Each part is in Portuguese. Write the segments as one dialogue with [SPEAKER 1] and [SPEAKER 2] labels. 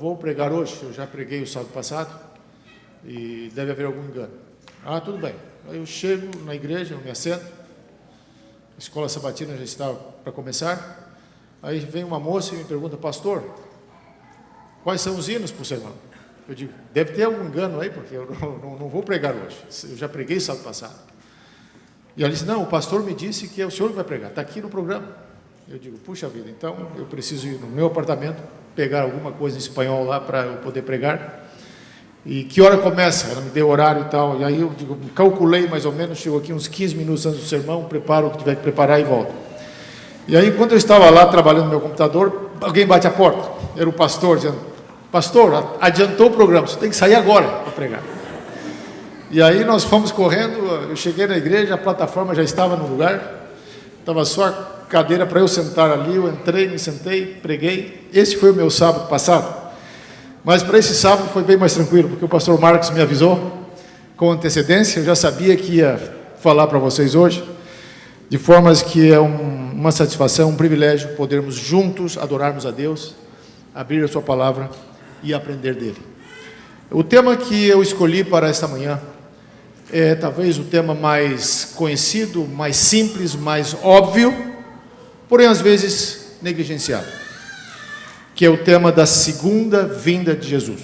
[SPEAKER 1] Vou pregar hoje, eu já preguei o sábado passado e deve haver algum engano. Tudo bem. Aí eu chego na igreja, eu me assento, a escola sabatina já estava para começar, aí vem uma moça e me pergunta: pastor, quais são os hinos para o sermão? Eu digo: deve ter algum engano aí, porque eu não vou pregar hoje, eu já preguei sábado passado. E ela disse: não, o pastor me disse que é o senhor que vai pregar, está aqui no programa. Eu digo: puxa vida, então eu preciso ir no meu apartamento, pegar alguma coisa em espanhol lá para eu poder pregar. E que hora começa? Ela me deu horário e tal. E aí eu digo, calculei mais ou menos, chegou aqui uns 15 minutos antes do sermão, preparo o que tiver que preparar e volto. E aí, quando eu estava lá trabalhando no meu computador, alguém bate a porta. Era o pastor dizendo: pastor, adiantou o programa, você tem que sair agora para pregar. E aí nós fomos correndo, eu cheguei na igreja, a plataforma já estava no lugar, estava só a cadeira para eu sentar ali, eu entrei, me sentei, preguei. Esse foi o meu sábado passado. Mas para esse sábado foi bem mais tranquilo, porque o pastor Marcos me avisou com antecedência, eu já sabia que ia falar para vocês hoje, de formas que é uma satisfação, um privilégio podermos juntos adorarmos a Deus, abrir a sua palavra e aprender dele. O tema que eu escolhi para esta manhã é talvez o tema mais conhecido, mais simples, mais óbvio, porém às vezes negligenciado, que é o tema da segunda vinda de Jesus.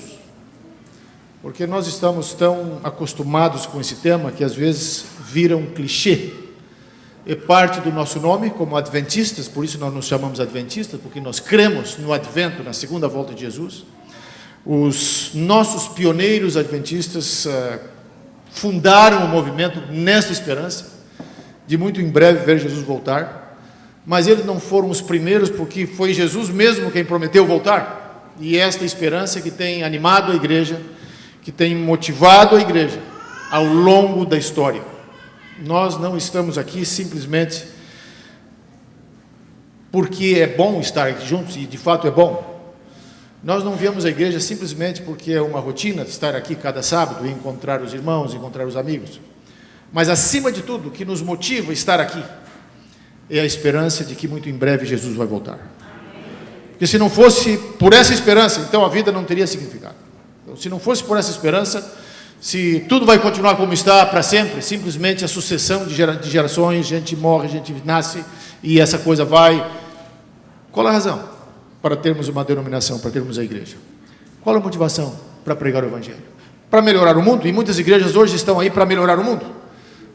[SPEAKER 1] Porque nós estamos tão acostumados com esse tema que às vezes vira um clichê. É parte do nosso nome como adventistas, por isso nós nos chamamos adventistas, porque nós cremos no advento, na segunda volta de Jesus. Os nossos pioneiros adventistas fundaram o movimento nessa esperança de muito em breve ver Jesus voltar. Mas eles não foram os primeiros, porque foi Jesus mesmo quem prometeu voltar. E esta esperança que tem animado a igreja, que tem motivado a igreja ao longo da história. Nós não estamos aqui simplesmente porque é bom estar aqui juntos, e de fato é bom. Nós não viemos à igreja simplesmente porque é uma rotina estar aqui cada sábado e encontrar os irmãos, encontrar os amigos. Mas acima de tudo, o que nos motiva a estar aqui é a esperança de que muito em breve Jesus vai voltar. Porque se não fosse por essa esperança, então a vida não teria significado. Então, se não fosse por essa esperança, se tudo vai continuar como está para sempre, simplesmente a sucessão de gerações, gente morre, gente nasce, e essa coisa vai... Qual a razão para termos uma denominação, para termos a igreja? Qual a motivação para pregar o evangelho? Para melhorar o mundo, e muitas igrejas hoje estão aí para melhorar o mundo.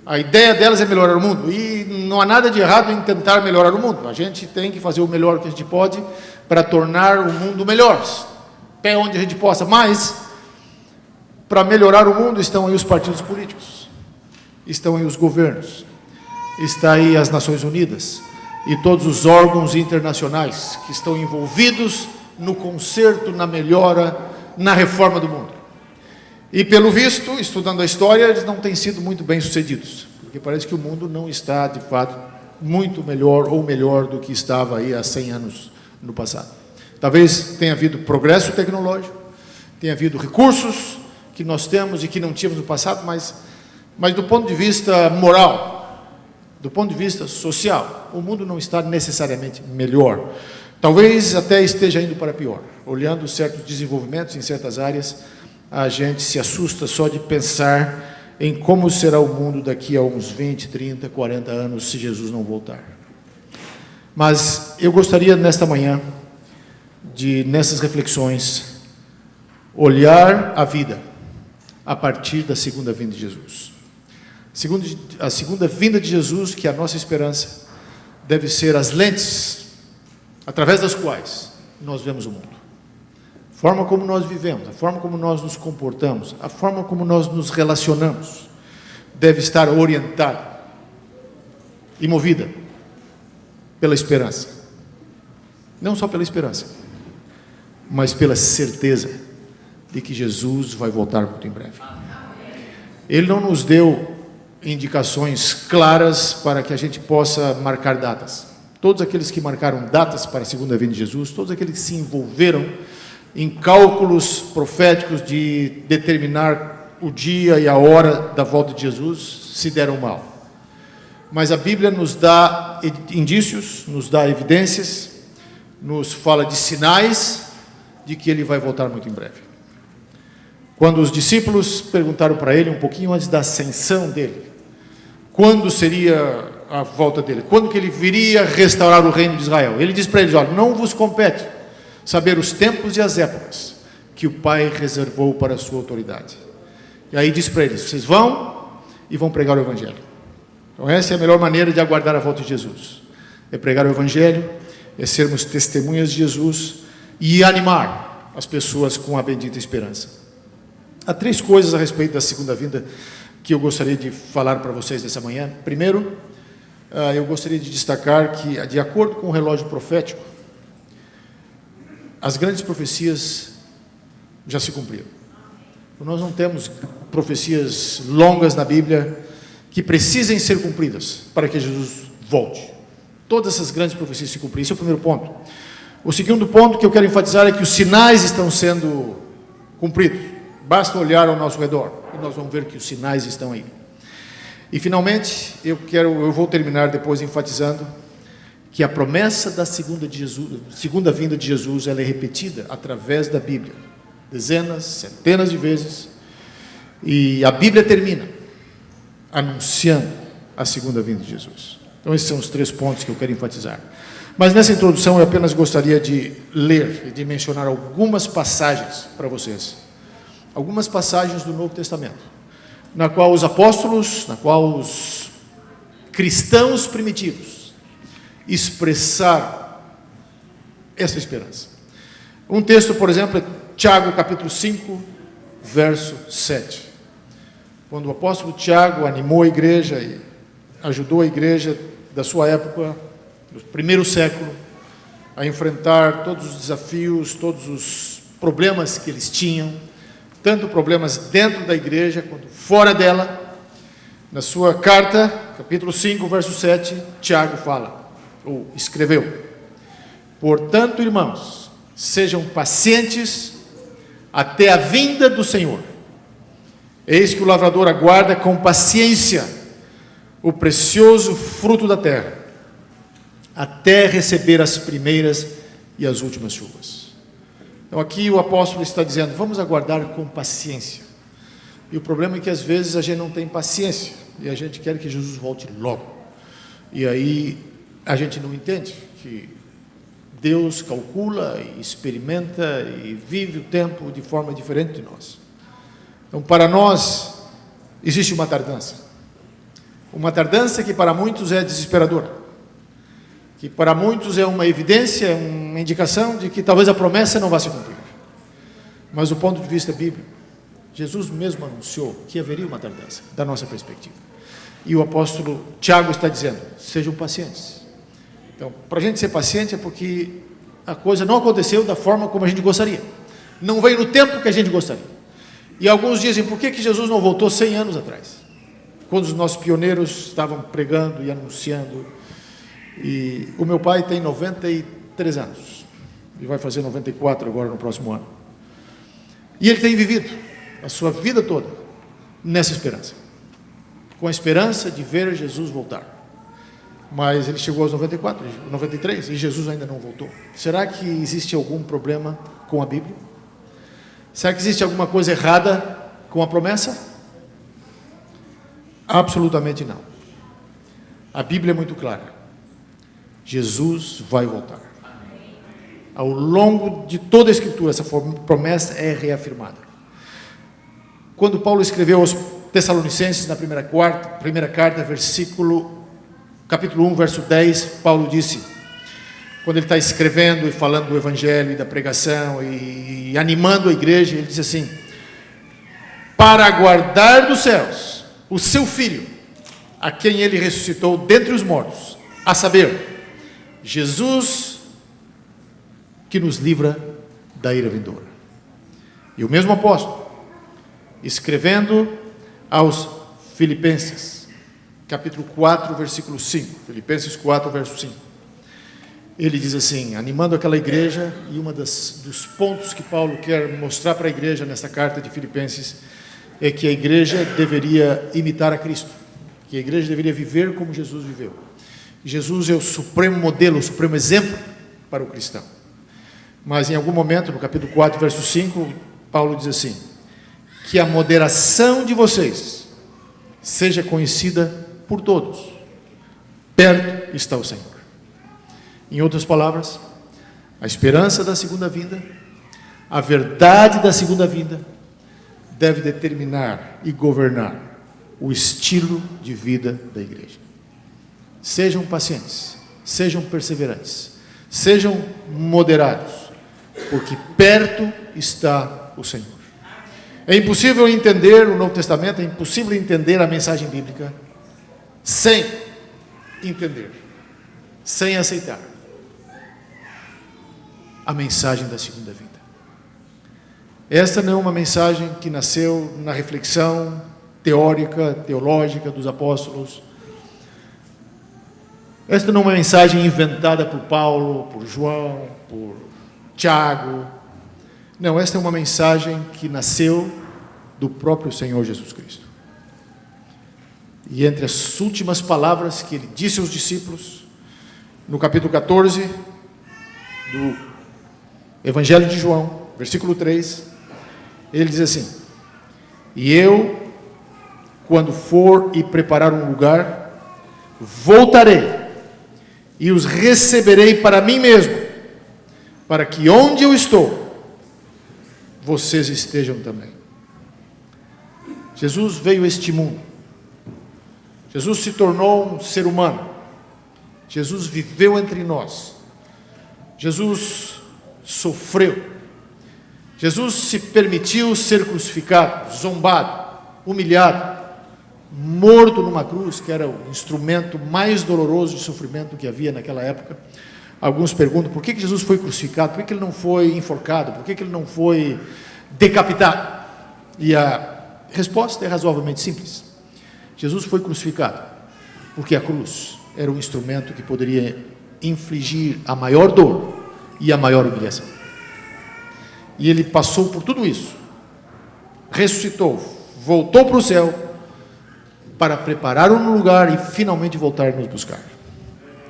[SPEAKER 1] A ideia delas é melhorar o mundo, e não há nada de errado em tentar melhorar o mundo. A gente tem que fazer o melhor que a gente pode para tornar o mundo melhor, até onde a gente possa. Mas, para melhorar o mundo, estão aí os partidos políticos, estão aí os governos, está aí as Nações Unidas e todos os órgãos internacionais que estão envolvidos no conserto, na melhora, na reforma do mundo. E pelo visto, estudando a história, eles não têm sido muito bem sucedidos, porque parece que o mundo não está, de fato, muito melhor ou melhor do que estava aí há 100 anos no passado. Talvez tenha havido progresso tecnológico, tenha havido recursos que nós temos e que não tínhamos no passado, mas do ponto de vista moral, do ponto de vista social, o mundo não está necessariamente melhor. Talvez até esteja indo para pior. Olhando certos desenvolvimentos em certas áreas, a gente se assusta só de pensar em como será o mundo daqui a uns 20, 30, 40 anos, se Jesus não voltar. Mas eu gostaria, nesta manhã, nessas reflexões, olhar a vida a partir da segunda vinda de Jesus. A segunda vinda de Jesus, que é a nossa esperança, deve ser as lentes através das quais nós vemos o mundo. A forma como nós vivemos, a forma como nós nos comportamos, a forma como nós nos relacionamos, deve estar orientada e movida pela esperança. Não só pela esperança, mas pela certeza de que Jesus vai voltar muito em breve. Ele não nos deu indicações claras para que a gente possa marcar datas. Todos aqueles que marcaram datas para a segunda vinda de Jesus, todos aqueles que se envolveram em cálculos proféticos de determinar o dia e a hora da volta de Jesus, se deram mal. Mas a Bíblia nos dá indícios, nos dá evidências, nos fala de sinais de que ele vai voltar muito em breve. Quando os discípulos perguntaram para ele, um pouquinho antes da ascensão dele, quando seria a volta dele, quando que ele viria restaurar o reino de Israel, ele diz para eles: olha, não vos compete saber os tempos e as épocas que o Pai reservou para a sua autoridade. E aí diz para eles: vocês vão e vão pregar o Evangelho. Então essa é a melhor maneira de aguardar a volta de Jesus, é pregar o Evangelho, é sermos testemunhas de Jesus e animar as pessoas com a bendita esperança. Há 3 coisas a respeito da segunda vinda que eu gostaria de falar para vocês nessa manhã. Primeiro, eu gostaria de destacar que, de acordo com o relógio profético, as grandes profecias já se cumpriram. Nós não temos profecias longas na Bíblia que precisem ser cumpridas para que Jesus volte. Todas essas grandes profecias se cumpriram. Esse é o primeiro ponto. O segundo ponto que eu quero enfatizar é que os sinais estão sendo cumpridos. Basta olhar ao nosso redor e nós vamos ver que os sinais estão aí. E finalmente, eu vou terminar depois enfatizando que a promessa da segunda vinda de Jesus, ela é repetida através da Bíblia, dezenas, centenas de vezes, e a Bíblia termina anunciando a segunda vinda de Jesus. Então esses são os 3 pontos que eu quero enfatizar. Mas nessa introdução eu apenas gostaria de ler e de mencionar algumas passagens para vocês. Algumas passagens do Novo Testamento, na qual os apóstolos, na qual os cristãos primitivos expressaram essa esperança. Um texto, por exemplo, é Tiago, capítulo 5, verso 7. Quando o apóstolo Tiago animou a igreja e ajudou a igreja da sua época, do primeiro século, a enfrentar todos os desafios, todos os problemas que eles tinham, tanto problemas dentro da igreja quanto fora dela. Na sua carta, capítulo 5, verso 7, Tiago fala, ou escreveu: portanto, irmãos, sejam pacientes até a vinda do Senhor. Eis que o lavrador aguarda com paciência o precioso fruto da terra, até receber as primeiras e as últimas chuvas. Então aqui o apóstolo está dizendo, vamos aguardar com paciência. E o problema é que às vezes a gente não tem paciência, e a gente quer que Jesus volte logo. E aí a gente não entende que Deus calcula e experimenta e vive o tempo de forma diferente de nós. Então para nós existe uma tardança. Uma tardança que para muitos é desesperadora. Que para muitos é uma evidência, uma indicação de que talvez a promessa não vá se cumprir. Mas do ponto de vista bíblico, Jesus mesmo anunciou que haveria uma tardança, da nossa perspectiva. E o apóstolo Tiago está dizendo, sejam pacientes. Então, para a gente ser paciente é porque a coisa não aconteceu da forma como a gente gostaria. Não veio no tempo que a gente gostaria. E alguns dizem, por que Jesus não voltou 100 anos atrás? Quando os nossos pioneiros estavam pregando e anunciando. E o meu pai tem 93 anos, e vai fazer 94 agora no próximo ano. E ele tem vivido a sua vida toda nessa esperança, com a esperança de ver Jesus voltar. Mas ele chegou aos 94, 93, e Jesus ainda não voltou. Será que existe algum problema com a Bíblia? Será que existe alguma coisa errada com a promessa? Absolutamente não. A Bíblia é muito clara. Jesus vai voltar. Ao longo de toda a Escritura, essa promessa é reafirmada. Quando Paulo escreveu aos Tessalonicenses, na primeira carta, capítulo 1, verso 10, Paulo disse, quando ele está escrevendo e falando do Evangelho e da pregação e animando a igreja, ele diz assim, para aguardar dos céus o seu Filho, a quem ele ressuscitou dentre os mortos, a saber, Jesus, que nos livra da ira vindoura. E o mesmo apóstolo, escrevendo aos Filipenses, capítulo 4, versículo 5, Filipenses 4, verso 5, ele diz assim, animando aquela igreja, e dos pontos que Paulo quer mostrar para a igreja nessa carta de Filipenses, é que a igreja deveria imitar a Cristo, que a igreja deveria viver como Jesus viveu. Jesus é o supremo modelo, o supremo exemplo para o cristão. Mas em algum momento, no capítulo 4, verso 5, Paulo diz assim: que a moderação de vocês seja conhecida por todos. Perto está o Senhor. Em outras palavras, a esperança da segunda vinda, a verdade da segunda vinda, deve determinar e governar o estilo de vida da igreja. Sejam pacientes, sejam perseverantes, sejam moderados, porque perto está o Senhor. É impossível entender o Novo Testamento, é impossível entender a mensagem bíblica sem entender, sem aceitar a mensagem da segunda vinda. Esta não é uma mensagem que nasceu na reflexão teórica, teológica dos apóstolos. Esta não é uma mensagem inventada por Paulo, por João, por Tiago. Não, esta é uma mensagem que nasceu do próprio Senhor Jesus Cristo. E entre as últimas palavras que ele disse aos discípulos, no capítulo 14 do Evangelho de João, versículo 3, ele diz assim: e eu, quando for e preparar um lugar, voltarei e os receberei para mim mesmo, para que onde eu estou, vocês estejam também. Jesus veio a este mundo, Jesus se tornou um ser humano, Jesus viveu entre nós, Jesus sofreu, Jesus se permitiu ser crucificado, zombado, humilhado, morto numa cruz, que era o instrumento mais doloroso de sofrimento que havia naquela época. Alguns perguntam por que Jesus foi crucificado, por que ele não foi enforcado, por que ele não foi decapitado? E a resposta é razoavelmente simples. Jesus foi crucificado porque a cruz era um instrumento que poderia infligir a maior dor e a maior humilhação. E ele passou por tudo isso, ressuscitou, voltou para o céu, para preparar um lugar e finalmente voltar a nos buscar.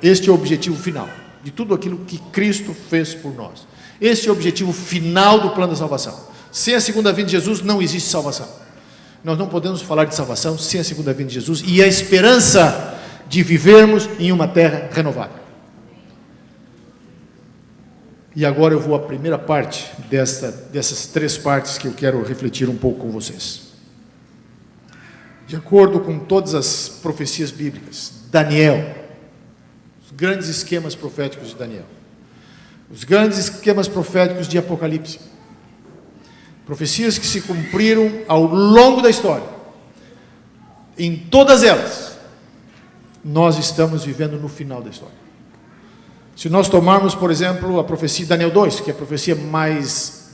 [SPEAKER 1] Este é o objetivo final de tudo aquilo que Cristo fez por nós. Este é o objetivo final do plano da salvação. Sem a segunda vinda de Jesus não existe salvação. Nós não podemos falar de salvação sem a segunda vinda de Jesus e a esperança de vivermos em uma terra renovada. E agora eu vou à primeira parte dessas três partes que eu quero refletir um pouco com vocês. De acordo com todas as profecias bíblicas, Daniel, os grandes esquemas proféticos de Daniel, os grandes esquemas proféticos de Apocalipse, profecias que se cumpriram ao longo da história, em todas elas, nós estamos vivendo no final da história. Se nós tomarmos, por exemplo, a profecia de Daniel 2, que é a profecia mais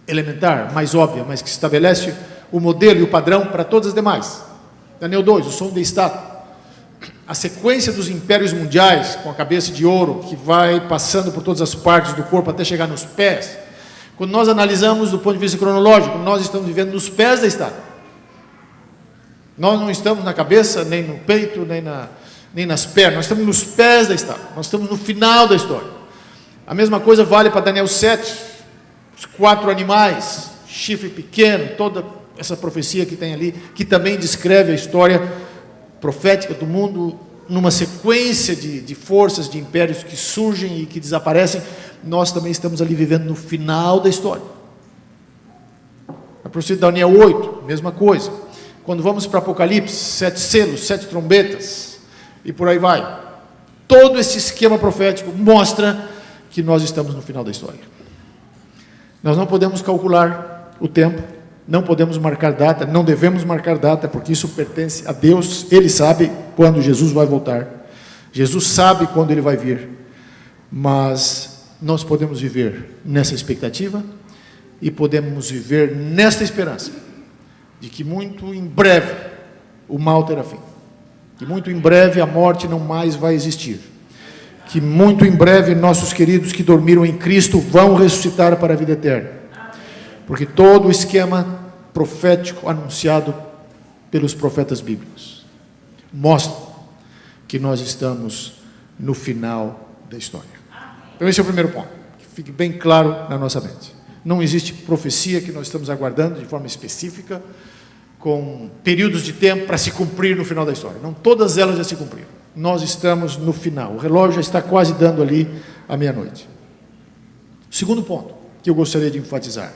[SPEAKER 1] elementar, mais óbvia, mas que estabelece o modelo e o padrão para todas as demais. Daniel 2, o som da estátua. A sequência dos impérios mundiais, com a cabeça de ouro, que vai passando por todas as partes do corpo até chegar nos pés. Quando nós analisamos do ponto de vista cronológico, nós estamos vivendo nos pés da estátua. Nós não estamos na cabeça, nem no peito, nem nas pernas, nós estamos nos pés da estátua, nós estamos no final da história. A mesma coisa vale para Daniel 7, os 4 animais, chifre pequeno, toda essa profecia que tem ali, que também descreve a história profética do mundo, numa sequência de forças, de impérios que surgem e que desaparecem. Nós também estamos ali vivendo no final da história. A profecia de Daniel 8, mesma coisa. Quando vamos para Apocalipse, 7 selos, 7 trombetas, e por aí vai. Todo esse esquema profético mostra que nós estamos no final da história. Nós não podemos calcular o tempo, não podemos marcar data, não devemos marcar data, porque isso pertence a Deus. Ele sabe quando Jesus vai voltar, Jesus sabe quando Ele vai vir, mas nós podemos viver nessa expectativa e podemos viver nesta esperança de que muito em breve o mal terá fim, que muito em breve a morte não mais vai existir, que muito em breve nossos queridos que dormiram em Cristo vão ressuscitar para a vida eterna, porque todo o esquema profético anunciado pelos profetas bíblicos mostra que nós estamos no final da história. Então esse é o primeiro ponto. Fique bem claro na nossa mente. Não existe profecia que nós estamos aguardando de forma específica, com períodos de tempo para se cumprir no final da história. Não, todas elas já se cumpriram. Nós estamos no final. O relógio já está quase dando ali a meia-noite. Segundo ponto que eu gostaria de enfatizar.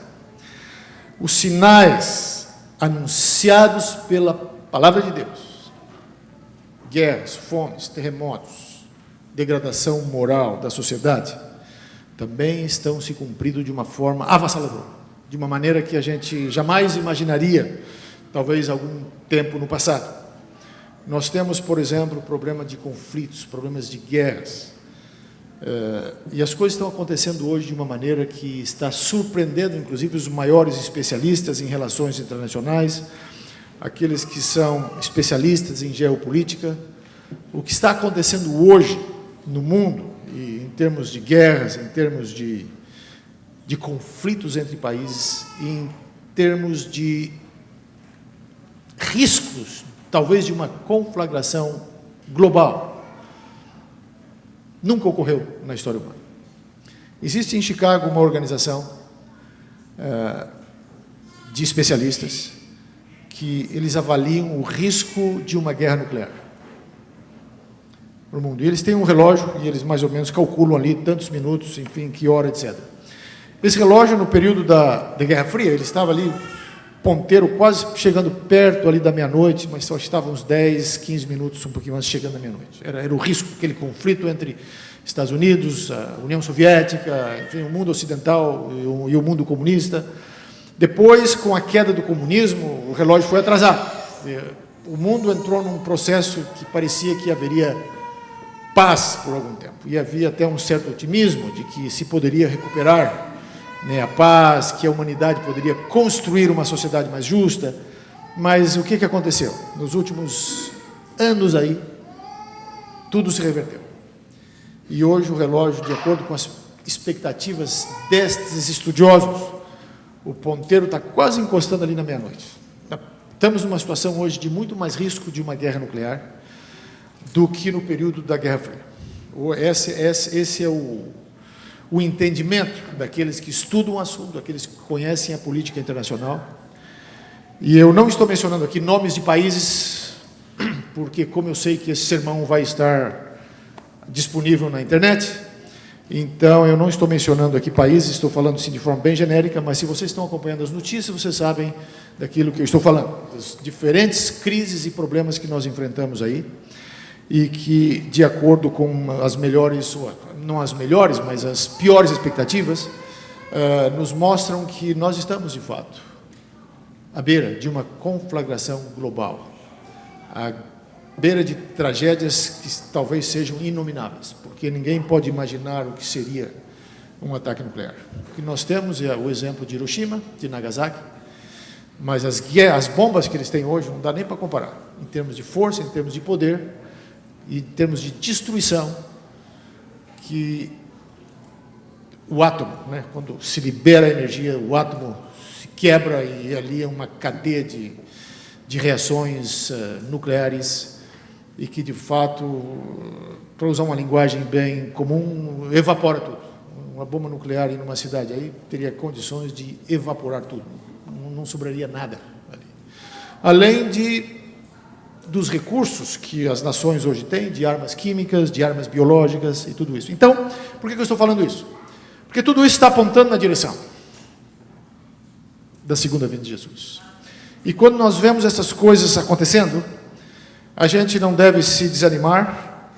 [SPEAKER 1] Os sinais anunciados pela palavra de Deus. Guerras, fomes, terremotos, degradação moral da sociedade, também estão se cumprindo de uma forma avassaladora, de uma maneira que a gente jamais imaginaria, talvez algum tempo no passado. Nós temos, por exemplo, problema de conflitos, problemas de guerras, e as coisas estão acontecendo hoje de uma maneira que está surpreendendo, inclusive, os maiores especialistas em relações internacionais, aqueles que são especialistas em geopolítica. O que está acontecendo hoje no mundo, e em termos de guerras, em termos de conflitos entre países, e em termos de riscos, talvez de uma conflagração global, nunca ocorreu na história humana. Existe em Chicago uma organização de especialistas que eles avaliam o risco de uma guerra nuclear para o mundo. E eles têm um relógio e eles mais ou menos calculam ali tantos minutos, enfim, que hora, etc. Esse relógio, no período da Guerra Fria, ele estava ali, ponteiro, quase chegando perto ali da meia-noite, mas só estava uns 10, 15 minutos, um pouquinho mais, chegando à meia-noite. Era o risco, aquele conflito entre Estados Unidos, a União Soviética, enfim, o mundo ocidental e o mundo comunista. Depois, com a queda do comunismo, o relógio foi atrasado. O mundo entrou num processo que parecia que haveria paz por algum tempo. E havia até um certo otimismo de que se poderia recuperar, né, a paz, que a humanidade poderia construir uma sociedade mais justa. Mas o que aconteceu? Nos últimos anos aí, tudo se reverteu. E hoje o relógio, de acordo com as expectativas destes estudiosos, o ponteiro está quase encostando ali na meia-noite. Estamos numa situação hoje de muito mais risco de uma guerra nuclear do que no período da Guerra Fria. Esse é o entendimento daqueles que estudam o assunto, daqueles que conhecem a política internacional. E eu não estou mencionando aqui nomes de países, porque como eu sei que esse sermão vai estar disponível na internet, então eu não estou mencionando aqui países, estou falando sim de forma bem genérica, mas se vocês estão acompanhando as notícias, vocês sabem daquilo que eu estou falando, das diferentes crises e problemas que nós enfrentamos aí, e que, de acordo com as melhores, não as melhores, mas as piores expectativas, nos mostram que nós estamos, de fato, à beira de uma conflagração global, à beira de tragédias que talvez sejam inomináveis, porque ninguém pode imaginar o que seria um ataque nuclear. O que nós temos é o exemplo de Hiroshima, de Nagasaki, mas as bombas que eles têm hoje não dá nem para comparar, em termos de força, em termos de poder, e em termos de destruição, que o átomo, né, quando se libera a energia, o átomo se quebra e ali é uma cadeia de reações nucleares, e que, de fato, para usar uma linguagem bem comum, evapora tudo. Uma bomba nuclear em uma cidade aí teria condições de evaporar tudo, não sobraria nada ali. Além dos recursos que as nações hoje têm, de armas químicas, de armas biológicas e tudo isso. Então, por que eu estou falando isso? Porque tudo isso está apontando na direção da segunda vinda de Jesus. E quando nós vemos essas coisas acontecendo, a gente não deve se desanimar,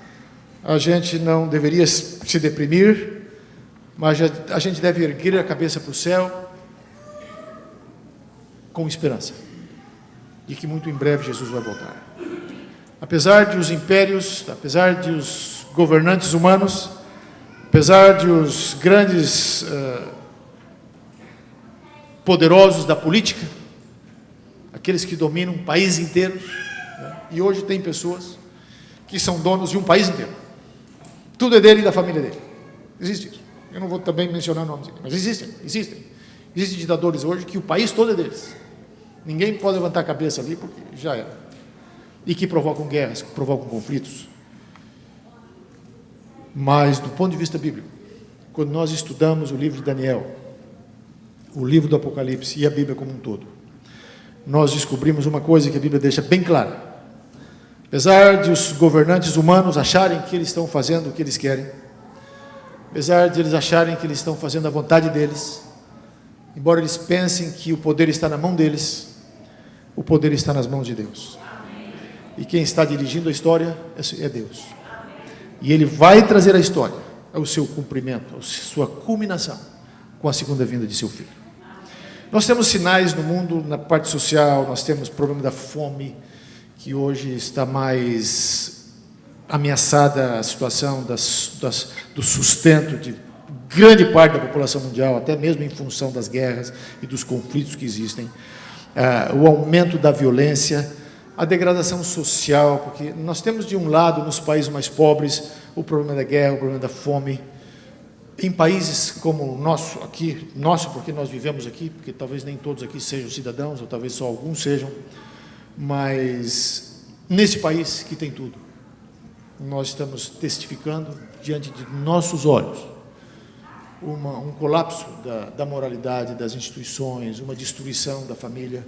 [SPEAKER 1] a gente não deveria se deprimir, mas a gente deve erguer a cabeça para o céu com esperança de que muito em breve Jesus vai voltar. Apesar de os impérios, apesar de os governantes humanos, apesar de os grandes poderosos da política, aqueles que dominam um país inteiro, né? E hoje tem pessoas que são donos de um país inteiro. Tudo é dele e da família dele. Existe isso. Eu não vou também mencionar nomes aqui, mas existem. Existem ditadores hoje que o país todo é deles. Ninguém pode levantar a cabeça ali porque já era. E que provocam guerras, que provocam conflitos. Mas, do ponto de vista bíblico, quando nós estudamos o livro de Daniel, o livro do Apocalipse e a Bíblia como um todo, nós descobrimos uma coisa que a Bíblia deixa bem clara. Apesar de os governantes humanos acharem que eles estão fazendo o que eles querem, apesar de eles acharem que eles estão fazendo a vontade deles, embora eles pensem que o poder está na mão deles, o poder está nas mãos de Deus. E quem está dirigindo a história é Deus. E Ele vai trazer a história ao seu cumprimento, à sua culminação, com a segunda vinda de seu Filho. Nós temos sinais no mundo, na parte social, nós temos o problema da fome, que hoje está mais ameaçada a situação do sustento de grande parte da população mundial, até mesmo em função das guerras e dos conflitos que existem, o aumento da violência, a degradação social, porque nós temos de um lado, nos países mais pobres, o problema da guerra, o problema da fome. Em países como o nosso aqui, porque nós vivemos aqui, porque talvez nem todos aqui sejam cidadãos, ou talvez só alguns sejam, mas nesse país que tem tudo, nós estamos testificando diante de nossos olhos um colapso da moralidade, das instituições, uma destruição da família,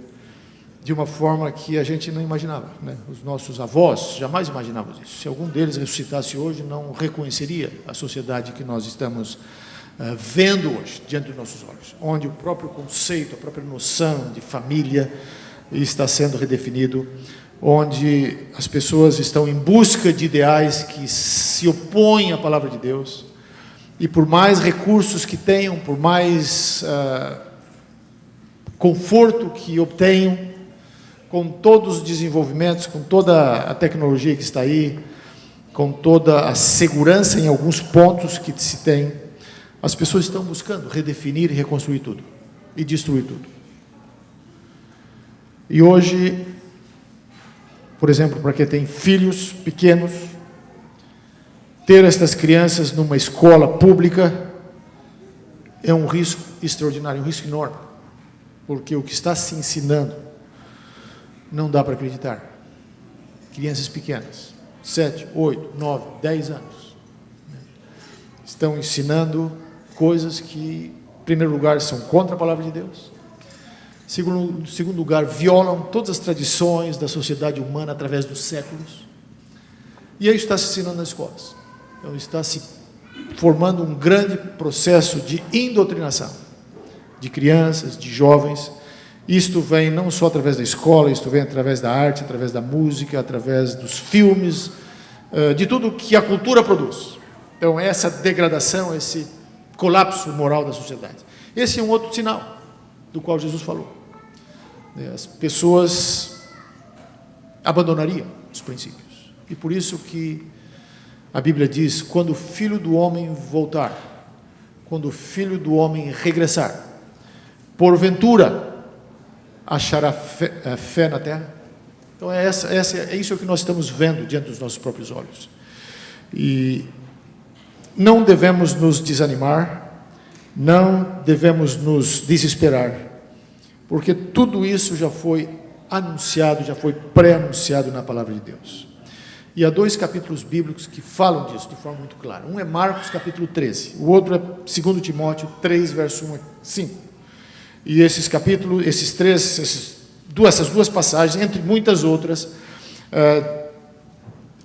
[SPEAKER 1] de uma forma que a gente não imaginava, né? Os nossos avós jamais imaginavam isso. Se algum deles ressuscitasse hoje, não reconheceria a sociedade que nós estamos vendo hoje, diante dos nossos olhos, onde o próprio conceito, a própria noção de família está sendo redefinido, onde as pessoas estão em busca de ideais que se opõem à palavra de Deus, e por mais recursos que tenham, por mais conforto que obtenham, com todos os desenvolvimentos, com toda a tecnologia que está aí, com toda a segurança em alguns pontos que se tem, as pessoas estão buscando redefinir e reconstruir tudo, e destruir tudo. E hoje, por exemplo, para quem tem filhos pequenos, ter estas crianças numa escola pública é um risco extraordinário, um risco enorme, porque o que está se ensinando não dá para acreditar. Crianças pequenas, 7, 8, 9, 10 anos, estão ensinando coisas que, em primeiro lugar, são contra a palavra de Deus. Segundo lugar, violam todas as tradições da sociedade humana através dos séculos. E aí está se ensinando nas escolas. Então está se formando um grande processo de indoutrinação de crianças, de jovens. Isto vem não só através da escola, isto vem através da arte, através da música, através dos filmes, de tudo que a cultura produz. Então, essa degradação, esse colapso moral da sociedade. Esse é um outro sinal do qual Jesus falou. As pessoas abandonariam os princípios. E por isso que a Bíblia diz, quando o Filho do Homem voltar, quando o Filho do Homem regressar, porventura achará fé na terra? Então é isso que nós estamos vendo diante dos nossos próprios olhos. E não devemos nos desanimar, não devemos nos desesperar, porque tudo isso já foi anunciado, já foi pré-anunciado na palavra de Deus. E há 2 capítulos bíblicos que falam disso de forma muito clara. Um é Marcos capítulo 13, o outro é 2 Timóteo 3, verso 1 a 5. E esses capítulos, essas duas passagens, entre muitas outras,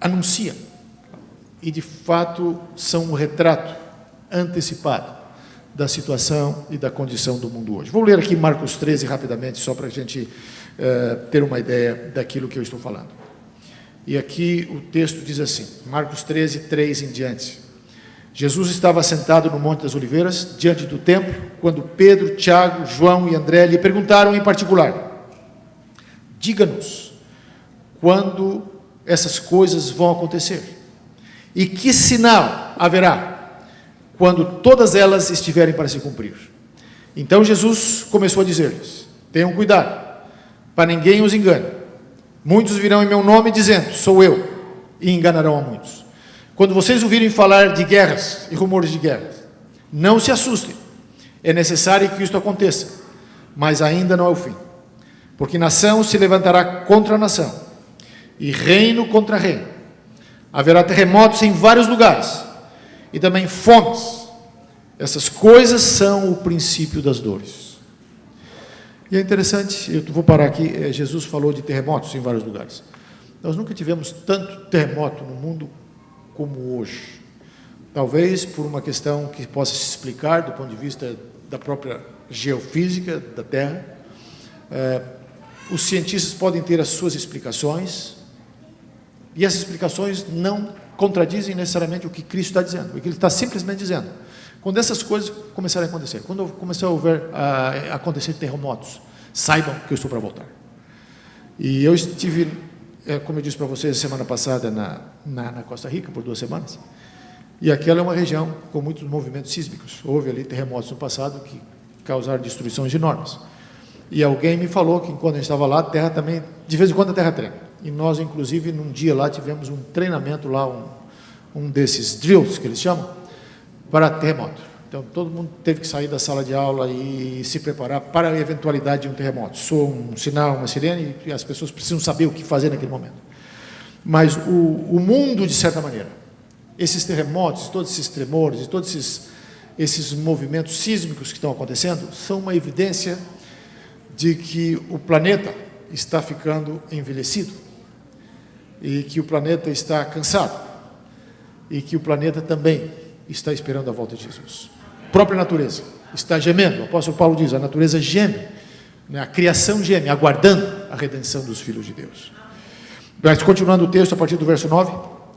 [SPEAKER 1] anunciam. E de fato são um retrato antecipado da situação e da condição do mundo hoje. Vou ler aqui Marcos 13 rapidamente, só para a gente ter uma ideia daquilo que eu estou falando. E aqui o texto diz assim, Marcos 13, 3 em diante. Jesus estava sentado no Monte das Oliveiras, diante do templo, quando Pedro, Tiago, João e André lhe perguntaram em particular: diga-nos, quando essas coisas vão acontecer? E que sinal haverá, quando todas elas estiverem para se cumprir? Então Jesus começou a dizer-lhes: tenham cuidado, para ninguém os engane. Muitos virão em meu nome dizendo, sou eu, e enganarão a muitos. Quando vocês ouvirem falar de guerras e rumores de guerras, não se assustem. É necessário que isto aconteça, mas ainda não é o fim. Porque nação se levantará contra nação, e reino contra reino. Haverá terremotos em vários lugares, e também fomes, Essas coisas são o princípio das dores. E é interessante, eu vou parar aqui, Jesus falou de terremotos em vários lugares. Nós nunca tivemos tanto terremoto no mundo como hoje. Talvez por uma questão que possa se explicar do ponto de vista da própria geofísica da Terra. Os cientistas podem ter as suas explicações, e essas explicações não contradizem necessariamente o que Cristo está dizendo, o que Ele está simplesmente dizendo. Quando essas coisas começarem a acontecer, quando começar a acontecer terremotos, saibam que eu estou para voltar. E eu estive, como eu disse para vocês, semana passada na Costa Rica, por 2 semanas, e aquela é uma região com muitos movimentos sísmicos. Houve ali terremotos no passado que causaram destruições enormes. E alguém me falou que, enquanto a gente estava lá, a terra também, de vez em quando a terra treme. E nós, inclusive, num dia lá, tivemos um treinamento lá, um desses drills, que eles chamam, para terremoto. Então, todo mundo teve que sair da sala de aula e se preparar para a eventualidade de um terremoto. Soa um sinal, uma sirene, e as pessoas precisam saber o que fazer naquele momento. Mas o mundo, de certa maneira, esses terremotos, todos esses tremores, todos esses movimentos sísmicos que estão acontecendo, são uma evidência de que o planeta está ficando envelhecido, e que o planeta está cansado, e que o planeta também está esperando a volta de Jesus. A própria natureza está gemendo. O apóstolo Paulo diz, a natureza geme, né? A criação geme, aguardando a redenção dos filhos de Deus. Mas, continuando o texto, a partir do verso 9,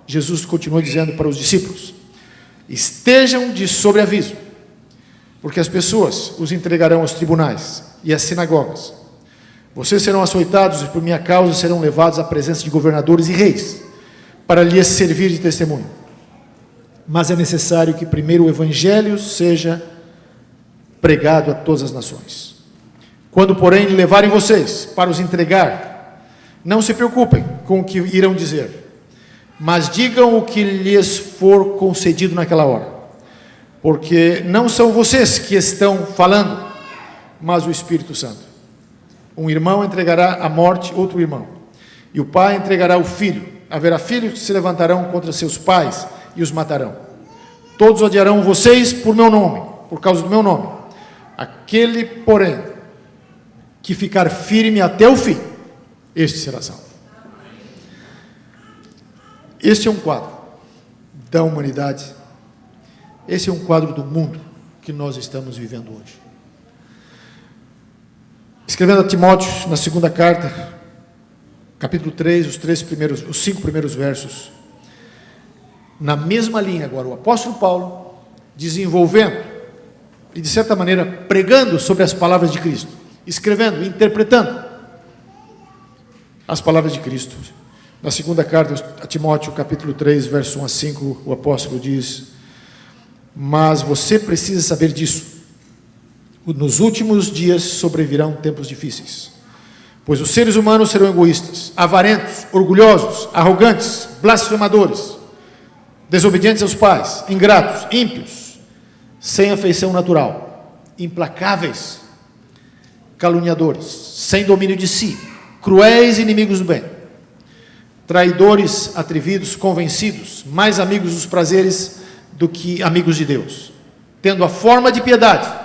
[SPEAKER 1] Jesus continua dizendo para os discípulos: estejam de sobreaviso, porque as pessoas os entregarão aos tribunais e às sinagogas. Vocês serão açoitados e por minha causa serão levados à presença de governadores e reis, para lhes servir de testemunho. Mas é necessário que primeiro o evangelho seja pregado a todas as nações. Quando, porém, levarem vocês para os entregar, não se preocupem com o que irão dizer, mas digam o que lhes for concedido naquela hora, porque não são vocês que estão falando, mas o Espírito Santo. Um irmão entregará à morte outro irmão, e o pai entregará o filho. Haverá filhos que se levantarão contra seus pais e os matarão. Todos odiarão vocês por meu nome, por causa do meu nome. Aquele, porém, que ficar firme até o fim, este será salvo. Este é um quadro da humanidade, esse é um quadro do mundo que nós estamos vivendo hoje. Escrevendo a Timóteo, na segunda carta, capítulo 3, os 5 primeiros versos, na mesma linha agora, o apóstolo Paulo, desenvolvendo e, de certa maneira, pregando sobre as palavras de Cristo, escrevendo, interpretando as palavras de Cristo. Na segunda carta a Timóteo, capítulo 3, verso 1 a 5, o apóstolo diz: mas você precisa saber disso. Nos últimos dias sobrevirão tempos difíceis, pois os seres humanos serão egoístas, avarentos, orgulhosos, arrogantes, blasfemadores, desobedientes aos pais, ingratos, ímpios, sem afeição natural, implacáveis, caluniadores, sem domínio de si, cruéis e inimigos do bem, traidores, atrevidos, convencidos, mais amigos dos prazeres do que amigos de Deus, tendo a forma de piedade,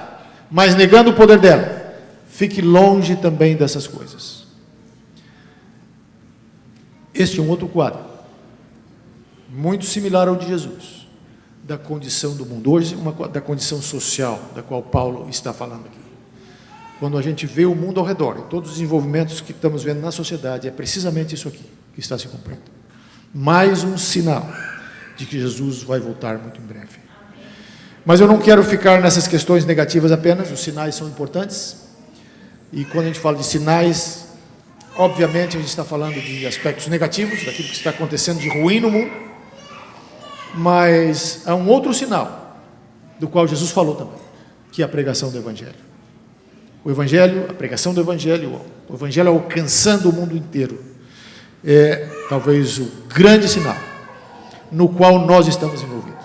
[SPEAKER 1] mas negando o poder dela. Fique longe também dessas coisas. Este é um outro quadro, muito similar ao de Jesus, da condição do mundo. Hoje, da condição social, da qual Paulo está falando aqui. Quando a gente vê o mundo ao redor, e todos os desenvolvimentos que estamos vendo na sociedade, é precisamente isso aqui que está se cumprindo. Mais um sinal de que Jesus vai voltar muito em breve. Mas eu não quero ficar nessas questões negativas apenas. Os sinais são importantes, e quando a gente fala de sinais, obviamente a gente está falando de aspectos negativos, daquilo que está acontecendo de ruim no mundo, mas há um outro sinal, do qual Jesus falou também, que é a pregação do Evangelho. O Evangelho, a pregação do Evangelho, o Evangelho alcançando o mundo inteiro, é talvez o grande sinal no qual nós estamos envolvidos.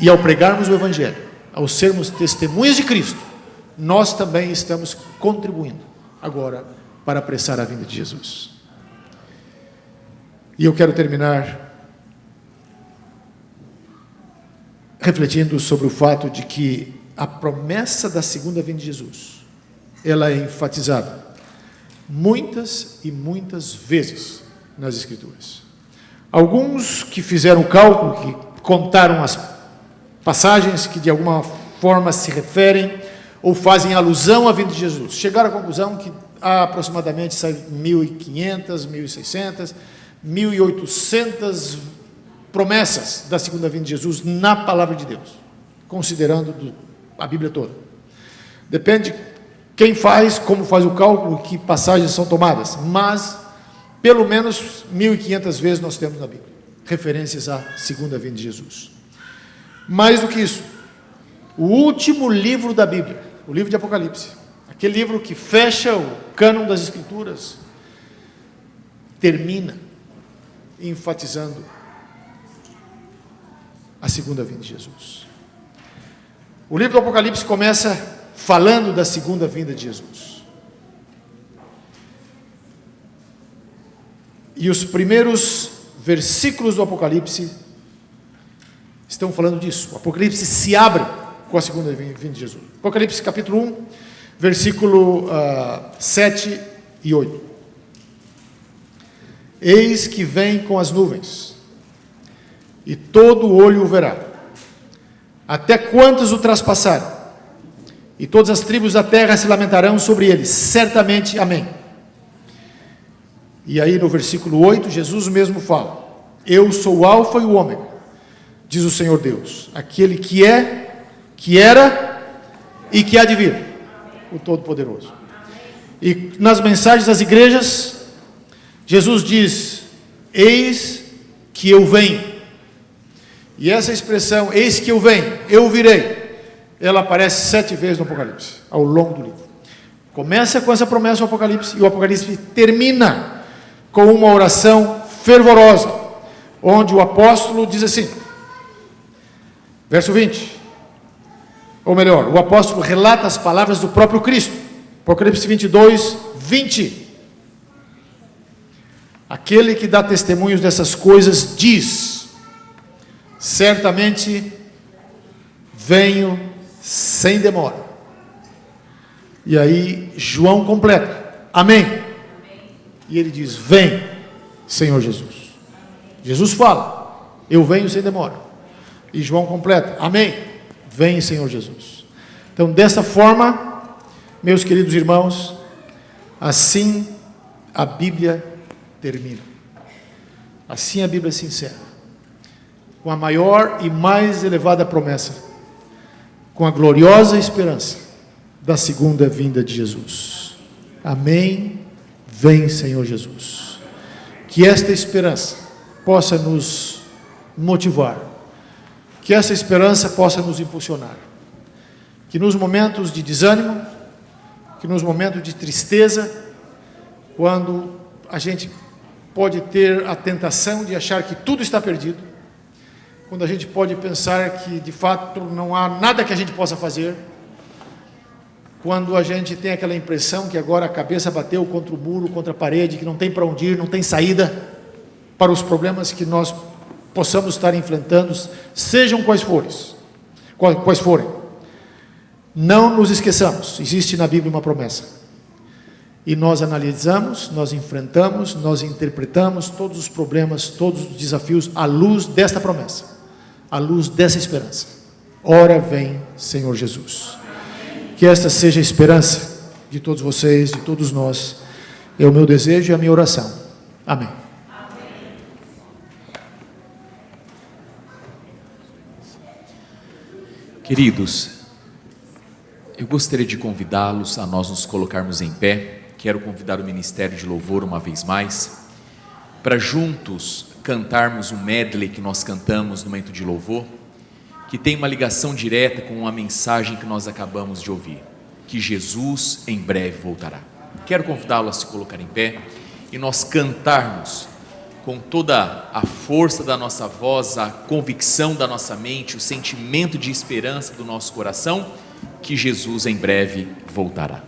[SPEAKER 1] E ao pregarmos o Evangelho, ao sermos testemunhas de Cristo, nós também estamos contribuindo agora para apressar a vinda de Jesus. E eu quero terminar refletindo sobre o fato de que a promessa da segunda vinda de Jesus, ela é enfatizada muitas e muitas vezes nas Escrituras. Alguns que fizeram o cálculo, que contaram as passagens que de alguma forma se referem ou fazem alusão à vinda de Jesus, chegaram à conclusão que há aproximadamente 1.500, 1.600, 1.800 promessas da segunda vinda de Jesus na palavra de Deus, considerando a Bíblia toda. Depende quem faz, como faz o cálculo, que passagens são tomadas, mas pelo menos 1.500 vezes nós temos na Bíblia referências à segunda vinda de Jesus. Mais do que isso, o último livro da Bíblia, o livro de Apocalipse, aquele livro que fecha o cânon das Escrituras, termina enfatizando a segunda vinda de Jesus. O livro do Apocalipse começa falando da segunda vinda de Jesus. E os primeiros versículos do Apocalipse estão falando disso. O Apocalipse se abre com a segunda vinda de Jesus. Apocalipse capítulo 1, versículo 7 e 8. Eis que vem com as nuvens, e todo olho o verá, até quantos o traspassaram, e todas as tribos da terra se lamentarão sobre ele, certamente, amém. E aí no versículo 8, Jesus mesmo fala: eu sou o alfa e o ômega, diz o Senhor Deus, aquele que é, que era e que há de vir, o Todo-Poderoso. E nas mensagens das igrejas, Jesus diz: eis que eu venho. E essa expressão, eis que eu venho, eu virei, ela aparece 7 vezes no Apocalipse, ao longo do livro. Começa com essa promessa do Apocalipse, e o Apocalipse termina com uma oração fervorosa, onde o apóstolo diz assim, verso 20, ou melhor, o apóstolo relata as palavras do próprio Cristo, Apocalipse 22, 20. Aquele que dá testemunhos dessas coisas diz: certamente venho sem demora. E aí João completa: amém. E ele diz: vem, Senhor Jesus. Jesus fala: eu venho sem demora. E João completa: amém, vem, Senhor Jesus. Então, dessa forma, meus queridos irmãos, assim a Bíblia termina. Assim a Bíblia se encerra, com a maior e mais elevada promessa, com a gloriosa esperança da segunda vinda de Jesus. Amém, vem, Senhor Jesus. Que esta esperança possa nos motivar, que essa esperança possa nos impulsionar, que nos momentos de desânimo, que nos momentos de tristeza, quando a gente pode ter a tentação de achar que tudo está perdido, quando a gente pode pensar que de fato não há nada que a gente possa fazer, quando a gente tem aquela impressão que agora a cabeça bateu contra o muro, contra a parede, que não tem para onde ir, não tem saída para os problemas que nós possamos estar enfrentando, sejam quais forem. Não nos esqueçamos, existe na Bíblia uma promessa. E nós analisamos, nós enfrentamos, nós interpretamos todos os problemas, todos os desafios à luz desta promessa, à luz dessa esperança. Ora vem, Senhor Jesus. Que esta seja a esperança de todos vocês, de todos nós. É o meu desejo e a minha oração. Amém.
[SPEAKER 2] Queridos, eu gostaria de convidá-los a nós nos colocarmos em pé. Quero convidar o Ministério de Louvor uma vez mais, para juntos cantarmos um medley que nós cantamos no momento de louvor, que tem uma ligação direta com a mensagem que nós acabamos de ouvir, que Jesus em breve voltará. Quero convidá-lo a se colocar em pé e nós cantarmos com toda a força da nossa voz, a convicção da nossa mente, o sentimento de esperança do nosso coração, que Jesus em breve voltará.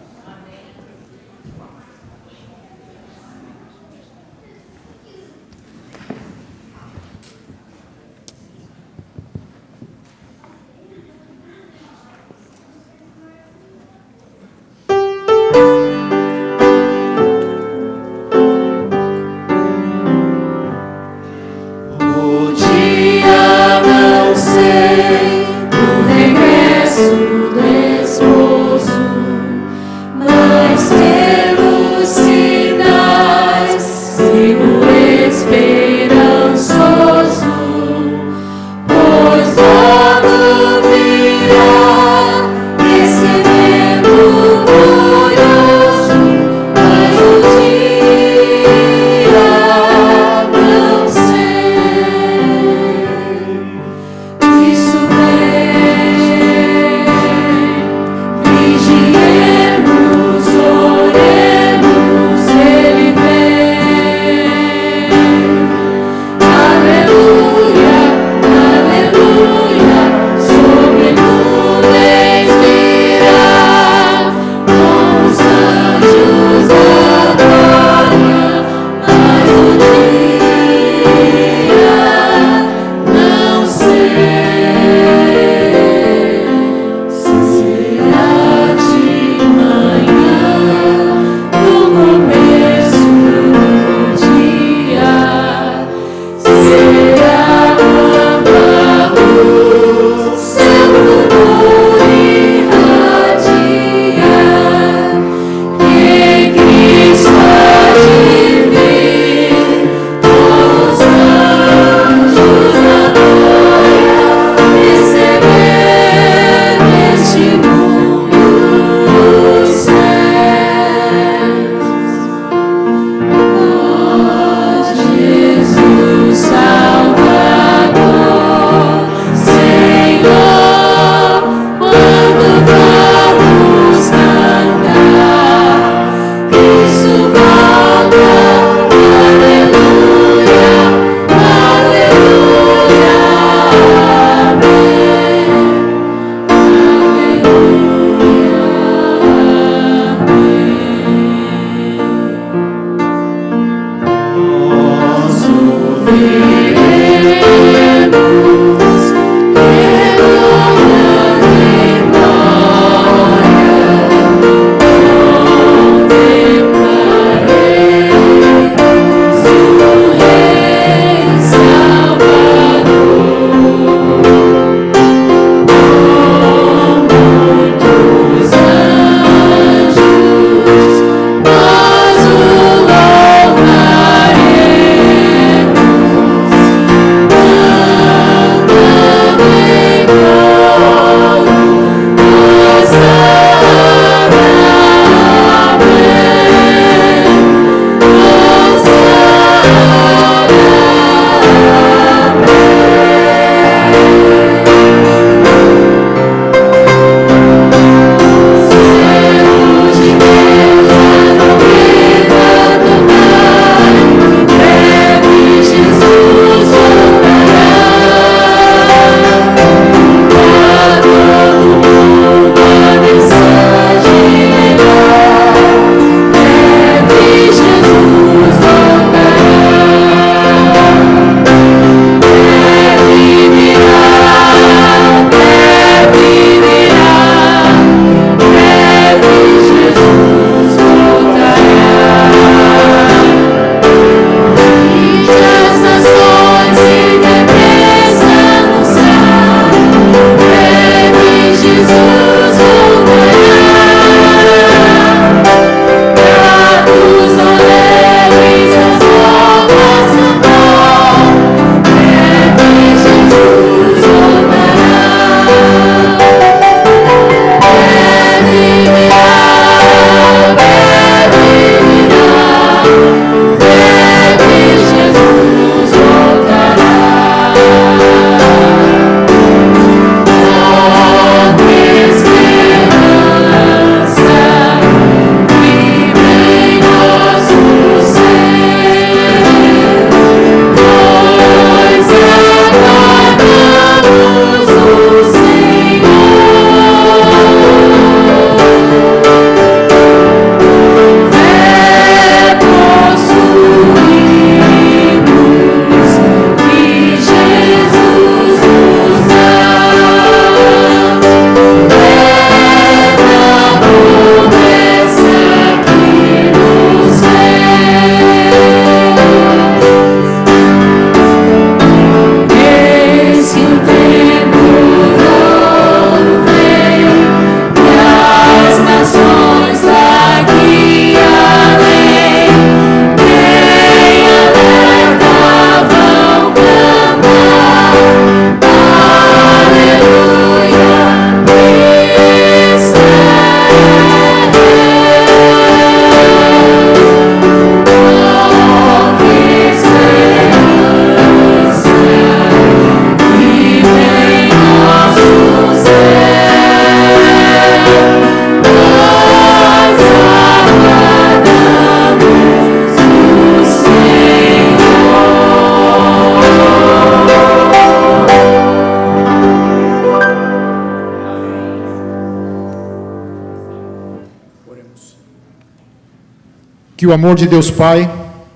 [SPEAKER 1] Que o amor de Deus Pai,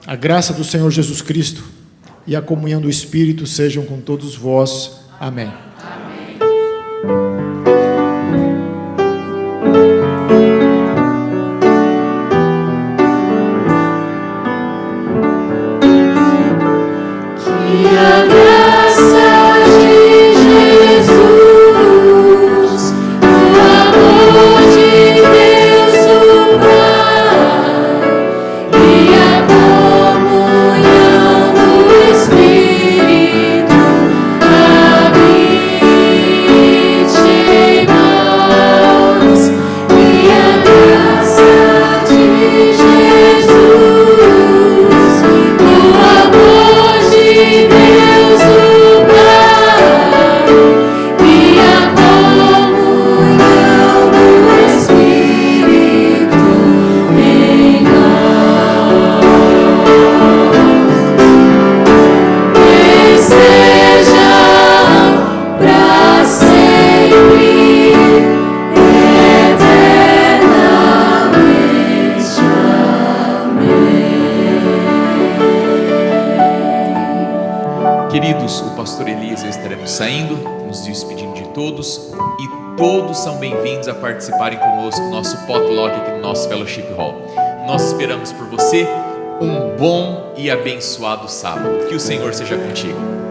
[SPEAKER 1] a graça do Senhor Jesus Cristo e a comunhão do Espírito sejam com todos vós. Amém.
[SPEAKER 2] Queridos, o pastor Elias e eu estaremos saindo, nos despedindo de todos, e todos são bem-vindos a participarem conosco do nosso potluck aqui no nosso Fellowship Hall. Nós esperamos por você um bom e abençoado sábado. Que o Senhor seja contigo.